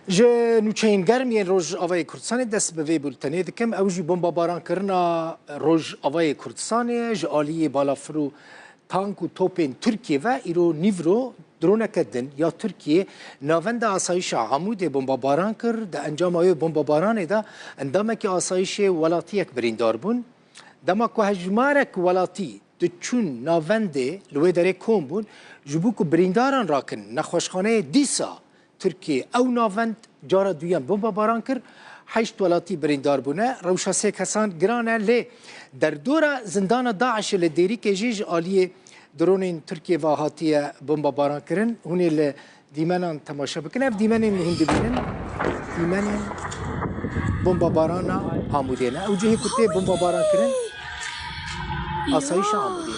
جه نوچین گرمی روز آوای کردستان دست به وی بولتنی دکم او جی بمب باران کرنا روز آوای کردستان جه آلی بالافرو تانک و توپین ترکیه و ایرو نیورو درونه کردن یا ترکیه ناوند آسایش عمود بمب باران کرد ده انجام آیو بمب باران ده اندامه که آسایش ولاتی یک بریندار بون دما که هجمارک ولاتی دچون ناوند لوی داره کم بون جبو که برینداران راکن نخوشخانه دیسا ترکیه او ناوند جارا دویم بمب باران کرد 8 ولاتی بریندار بونه روشا سه کسان گرانه لی در دور زندان داعش لدیری که جیج آلیه درون ترکیه و هاتیه بمب باران کرن هونی ل دیمنان تماشا بکنه اف دیمنین هون دبینن دیمنین بمب بارانا آمودینه او جهی کتی بمب باران کرن آسایش آمودینه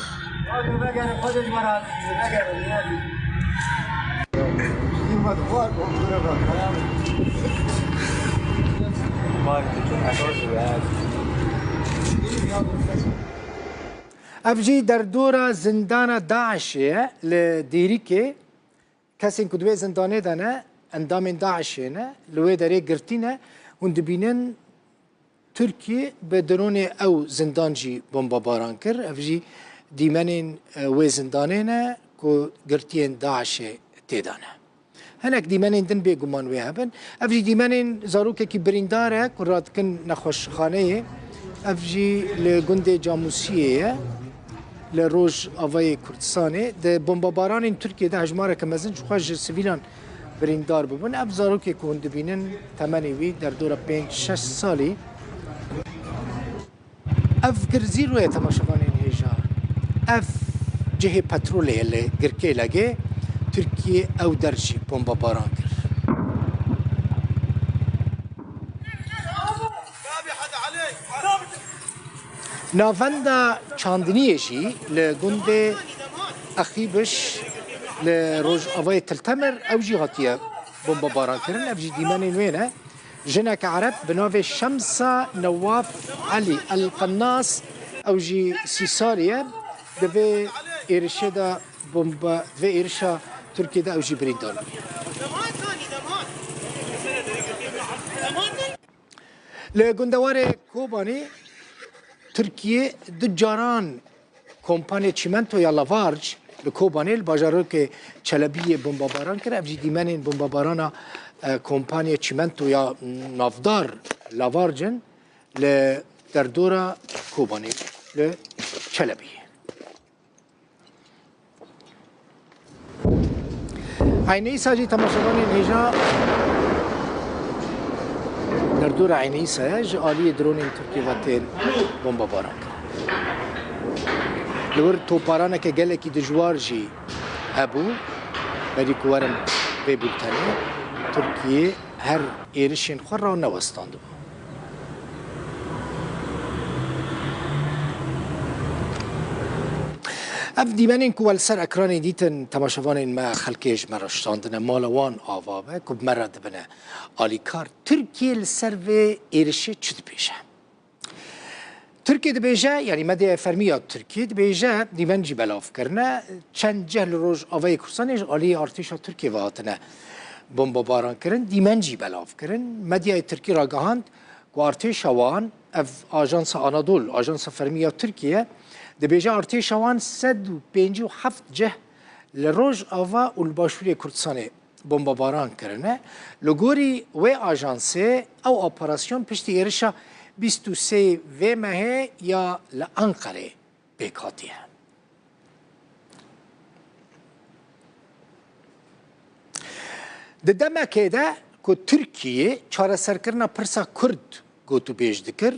افجی در دور زندان داعشه لدیری که کسی کدوی زندانه دانه اندام داعشه نه لوی داره گرتینه هون دبینن ترکیه به درون او زندانجی بمب باران کر افجی دیمنین و زندانه نه که گرتین داعشه تیدانه هنک دیمنین دن بگمان وی هبن افجی دیمنین زاروکه کی برینداره که راد کن نخوش خانه افجی لگند جاموسیه لروج آوای کردستانه ده بمباران ترکیه ده هجماره که مزن خوش سویلان بریندار ببن ابزارو که کند بینن تمنی وی در دور 5-6 سالی اف گرزی روی تماشاگان هیجا اف جه پتروله لی گرکه لگه ترکیه او درجی بمباران کرد ناوندا چاندنیه جی لگند اخیبش لروج آوای تلتمر او جی هاتیه بمب باران کرن او جی دیمانین وینه جنک عرب بناو شمس نواف علی القناص او جی سیساریه دوی ایرشه دا بمب و ایرشا ترکیه دا او جی بریندار لگندوار کوبانی ترکیه دو جاران کمپانی چیمنتو یا لاوارج لکوبانیل باجارو که چلبی بمباران کرد افجی دیمنین بمبارانا کمپانی چیمنتو یا نافدار لاوارجن در دورا کوبانیل لچلبی عینه ایسا جی تماشاگان نیجا در دور عینه ایسا جی آلی درون ترکیه و تین بمباران کرد لور توپارانه که گله کی دجوار جی ابو بری کوارم به بولتنی ترکیه هر ایرشین خور را نوستاند اف دیمنین کوال سر اکرانی دیتن تماشاوانین ما خلکیش مراشتاندنه مالوان آوابه کب مرد بنه آلیکار ترکیه لسر و ایرشی چود پیشه ترکیه دبیجه یعنی مده فرمیات ترکیه دبیجه دیونجی بلاف کرنه چند جهل روز آوای کردستانش آلی ارتشا ترکیه واتنه بمب باران کرن دیمنجی بلاف کرن مدیای ترکیه را گهاند که ارتش وان اف آژانس آنادول آژانس فرمیات ترکیه دبیجه ارتش وان 157 جه لروز آوا الباشوری کردستان بمب باران کرنه لگوری و آژانسه او اپراسیون پشت ایرشا 23 و ماه یا لانقره بیکاتیه ددما که ده که ترکیه چاره سرکرنا پرسا کرد گوتو بیج دکر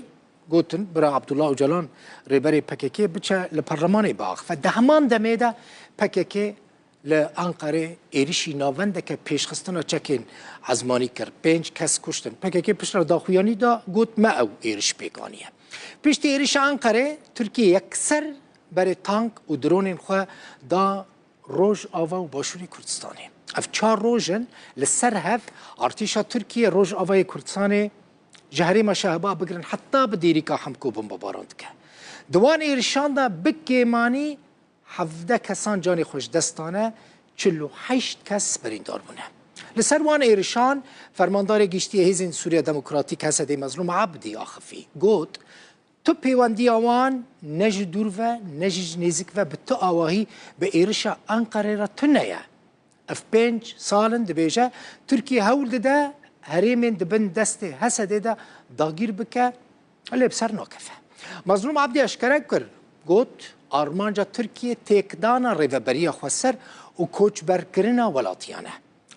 گوتن برا عبدالله اوجلان ریبری پککی بچه لپرلمانی باغ فدهمان دمه ده پککی لانقره ایریشی ناونده که پیشخستنا چکین عزمانی کرد 5 کس کشتن پککی پشتر داخویانی دا گوت ما او ایریش پیگانیه پیشت ایریش انقره ترکیه یکسر برای تانک و درونین خواه دا روژ آوا و باشوری کردستانی اف 4 روژن لسر هف ارتشا ترکیه روژ آوای کردستانی جهری ما شهبا بگرن حتی بدیری که حمکو بمباراند که دوان ایریشان دا بکیمانی 17 کسان جانی خوش دستانه 48 کس بریندار بونه لسر وان ایرشان فرماندار گشتی هیزن سوریا دموکراتیک حسد مظلوم عبدی آخفی گوت تو پیوندی آوان نج دور و نج نزیک و به تو آواهی به ایرشا انقره را تو نیه اف 5 سالن دبیجه ترکیه هول ده هریمین دبن دست حسد ده داگیر بکه اللي بسر ناكفه مظلوم عبدي اشكرك كر قوت ارمانجا تركيا تيكدانا ريفابريا خسر وكوتش بركرنا ولاتيانه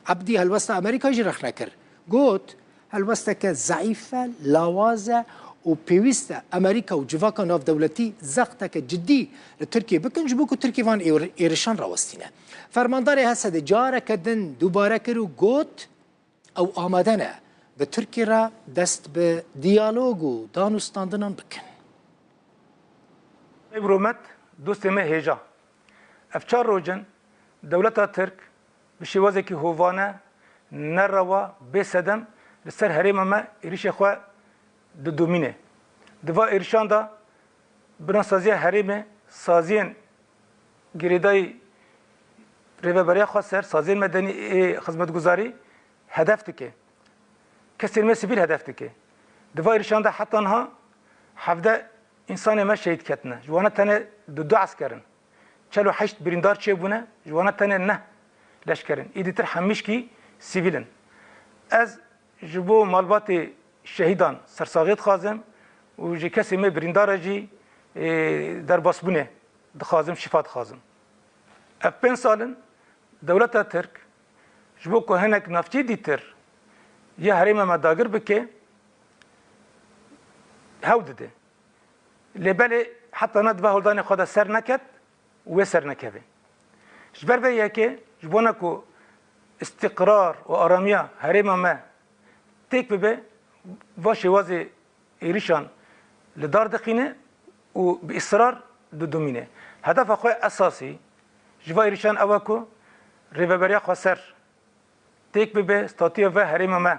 عبدي هالوسط امريكا جرخنا كر قوت هالوسط ضعيفه لاوازه وبيويستا امريكا وجفاكا ناف دولتي زقتك جدي لتركيا بكن جبوكو تركيا فان ايرشان راوستينه فرمانداري هسه جاره كدن دوباره كرو قوت او آمدنه به ترکیه را دست به دیالوگ و دانستاندنان بکن. ابرومت دوست ما هیجا. افچار روزن دولت ترک به شوازی که هوانه نروا بسدم لسر حریم ما ایریش خوا دومینه. دوا ایرشان دا بناسازی حریم سازین گریدای ریوبریا خوا سر سازین مدنی خدمتگزاری هدف تکه. کسی ما سیبیل هدف دکه. دوا ایرشان دا حتی آنها 17 انسان ما شهید کتنه. جوانه تنه دو عسکرن. 48 بریندار چه بونه؟ جوانه تنه نه لشکرن. ایدی تر همیش کی سیبیلن. از جبو مالبات شهیدان سرساقیت خازم و جی کسی ما بریندار جی در باسبونه دخازم شفات خازم. اف 5 سالن دولت ترک جبو که هنک نفتی دیتر یه حریم ما داگر بکه هود ده لبله حتی ند به هلدان خدا سر نکد و سر نکوه جبر به یکی جبونه کو استقرار و آرامیه حریم ما تک به و شواز ایریشان لدار دقینه و به اصرار دومینه هدف خواه اساسی جوا ایریشان اوه کو ریوبریا خواه سر تک به استاتیه و حریم ما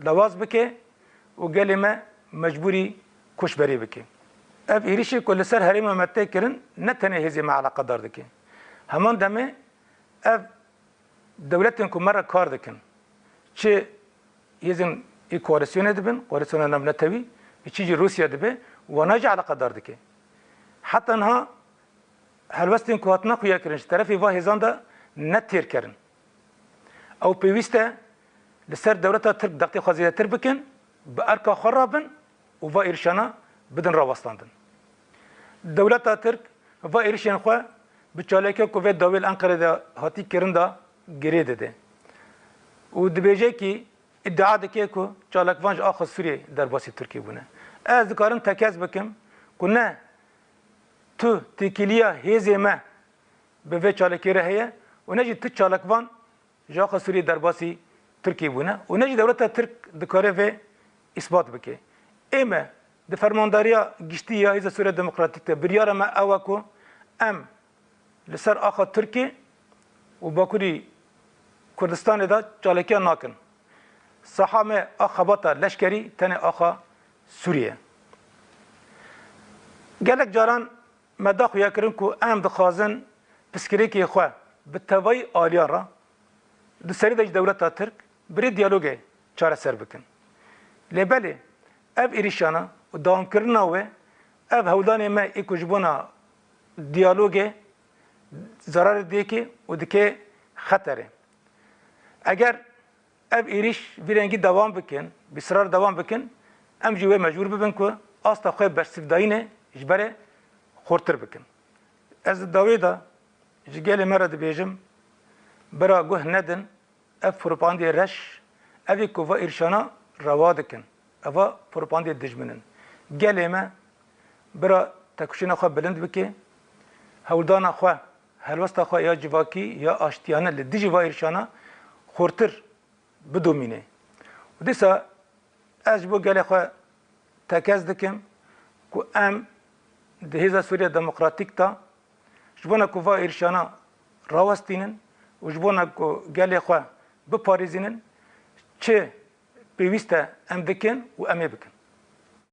لواز بکه و گلی ما مجبوری کش بری بکه اف ایریشی کل سر حریم ما تکرن نه تنه هزی ما علاقه دار دکه همان دمه اف دولتن که مره کار دکن چه یزن ای کوارسیون دبن کوارسیون نمنتوی چیزی روسیه دبه و ناجی علاقه دار دکه حتی انها هلوستن که هاتنا خویا کرنش طرفی واه هزان دا نتیر کرن او پیوسته لسر دولت ترک دقتی خوازیده تر بکن به ارکا خرابن و با ایرشانا بدن را وستاندن دولت ترک و ایرشان خواه به چالیکه کووید داویل انقره دا هاتی کرن دا گره ده و دبیجه که ادعا دکه که چالکوانج آخو سوریه در باسی ترکیه بونه از دکارم تکیز بکم که نه تو تکیلیا هیزه ما به وی چالکی رهیه و نجی تو چالکوان جاخو سوریه در باسی ترکیه بونه و نجی دولت ترک دکاره و اثبات بکه ایمه د فرمانداریا گشتی یا هیز سوریه دموکراتیک ته بریار ما اوه کو ام لسر آخا ترکیه و باکوری کردستان دا چالکی ناکن صحامه آخا باتا لشکری تنه آخا سوریه گلک جاران مدا خویا کرن کو ام دخوازن پسکری که خواه به توای آلیان را دو سری داج دولت ترک بری دیالوگه چاره سر بکن لبله اف ایریشانا و دام کرنا و اف هولان ما ایکو جبونا دیالوگه ضرر دیکی و دیکه خطره اگر اف ایریش بیرنگی دوام بکن بسرار دوام بکن ام جوه مجبور ببن که آستا خواه برسیف داینه جبره خورتر بکن از داوی دا جگل مرد بیجم برا گوه ندن اف پروپاندی رش اوی که و ایرشانا روا دکن اوه پروپاندی دجمنن گلی ما برا تکوشین خواه بلند بکه هولدان خواه هلوست خواه یا جواکی یا آشتیانه لدی جوا ایرشانا خورتر بدومینه و دیسا از بو گلی خواه تکز دکم که ام دهیزا سوریه دموکراتیک تا جبونا که و ایرشانا راوستینن و جبونا که گلی خواه بپاریزینن چه پیوسته ام دکن و امه بکن